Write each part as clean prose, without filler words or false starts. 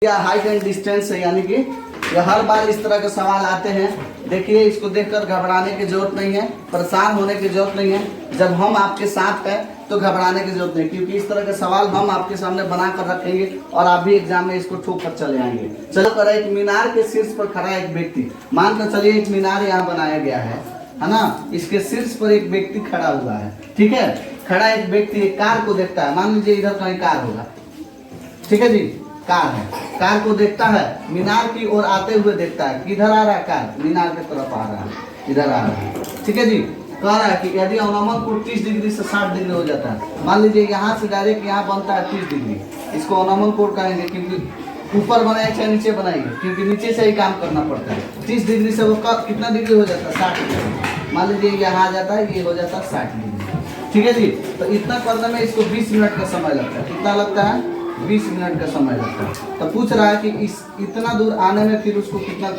या height and distance है, यानी कि ये हर बार इस तरह के सवाल आते हैं। देखिए, इसको देखकर घबराने की जरूरत नहीं है, परेशान होने की जरूरत नहीं है। जब हम आपके साथ हैं तो घबराने की जरूरत नहीं, क्योंकि इस तरह के सवाल हम आपके सामने बना कर रखेंगे और आप भी एग्जाम में इसको ठोक कर चले आएंगे। चलो कर, एक मीनार के शीर्ष पर खड़ा एक व्यक्ति, मान कर चलिए एक मीनार यहाँ बनाया गया है ना। इसके शीर्ष पर एक व्यक्ति खड़ा हुआ है, ठीक है। खड़ा एक व्यक्ति एक कार को देखता है, मान लीजिए इधर कहीं कार होगा, ठीक है जी, कार है। कार को देखता है, मीनार की ओर आते हुए देखता है। किधर आ रहा है कार? मीनार की तरफ आ रहा है, इधर आ रहा है, ठीक है जी। कह रहा है कि यदि अवनमन कोण 30 डिग्री से 60 डिग्री हो जाता है, मान लीजिए यहाँ से डायरेक्ट यहाँ बनता है 30 डिग्री, इसको अवनमन कोण कहेंगे, क्योंकि ऊपर बनाए चाहे नीचे बनाएंगे, क्योंकि नीचे से ही काम करना पड़ता है। 30 डिग्री से वो कितना डिग्री हो जाता है? 60 डिग्री। मान लीजिए यहाँ आ जाता है, ये हो जाता है 60 डिग्री, ठीक है जी। तो इतना करने में इसको 20 मिनट का समय लगता है। कितना लगता है? 20 मिनट का समय लगता है। तो पूछ रहा है कि इस इतना दूर आने में फिर उसको कितना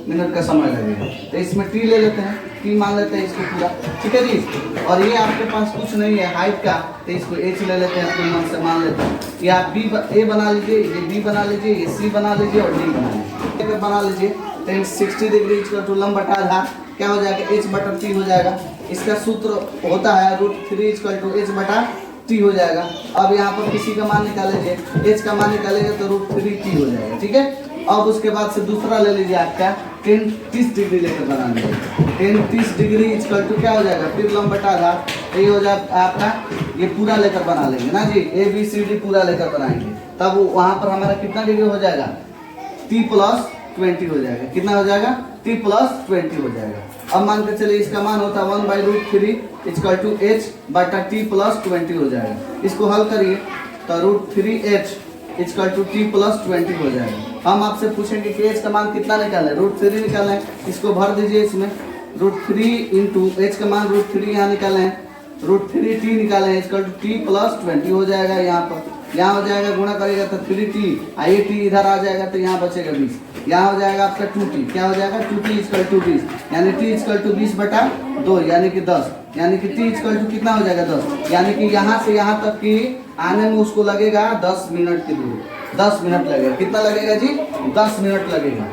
मिनट का समय लगेगा। तो इसमें टी ले लेते हैं, टी मान लेते हैं इसको पूरा, ठीक है जी। और ये आपके पास कुछ नहीं है हाइट का, तो इसको एच ले लेते हैं, अपने मन से मान लेते हैं। ये आप ए बना लीजिए, ये बी बना लीजिए, ये सी बना लीजिए और डी बना लीजिए। बना लीजिए 60 डिग्री टू लंब बटा आधार क्या हो जाएगा? एच बटा टी हो जाएगा। इसका सूत्र होता है √3 टू एच बटा टी हो जाएगा। अब यहाँ पर किसी का मान निकाल लीजिए, एच का मान निकालेंगे तो √3t हो जाएगा, ठीक है। अब उसके बाद से दूसरा ले लीजिए आपका 10-30 डिग्री लेकर बना लीजिए। 10-30 डिग्री इक्वल टू क्या हो जाएगा? फिर लंब बटा आधार, ये हो जाएगा आपका, ये पूरा लेकर बना लेंगे ना जी, ABCD पूरा लेकर बनाएंगे। तब वहाँ पर हमारा कितना डिग्री हो जाएगा? t+20 हो जाएगा। कितना हो जाएगा? t+20 हो जाएगा। अब मान के चलिए इसका मान होता है 1/√3 इक्वल टू h बटा t+20 हो जाएगा। इसको हल करिए तो √3h इक्वल टू t+20 हो जाएगा। हम आपसे पूछेंगे कि h का मान कितना निकालें? √3 निकालें, इसको भर दीजिए इसमें। √3 इंटू h का मान √3 यहाँ निकालें, √3t निकालें इक्वल टू t+20 हो जाएगा। यहाँ पर यहाँ हो जाएगा, गुणा करेगा तो 3t, आइए t इधर आ जाएगा तो यहाँ बचेगा 20। यहाँ हो जाएगा आपका 2t, क्या हो जाएगा? 2t इक्वल टू 20, यानी t इक्वल टू 20 बटा 2 यानी कि 10, यानी कि t इक्वल टू कितना हो जाएगा? 10, यानी कि यहाँ से यहाँ तक की आने में उसको लगेगा 10 मिनट की दूरी। 10 मिनट लगेगा। कितना लगेगा जी? 10 मिनट लगेगा।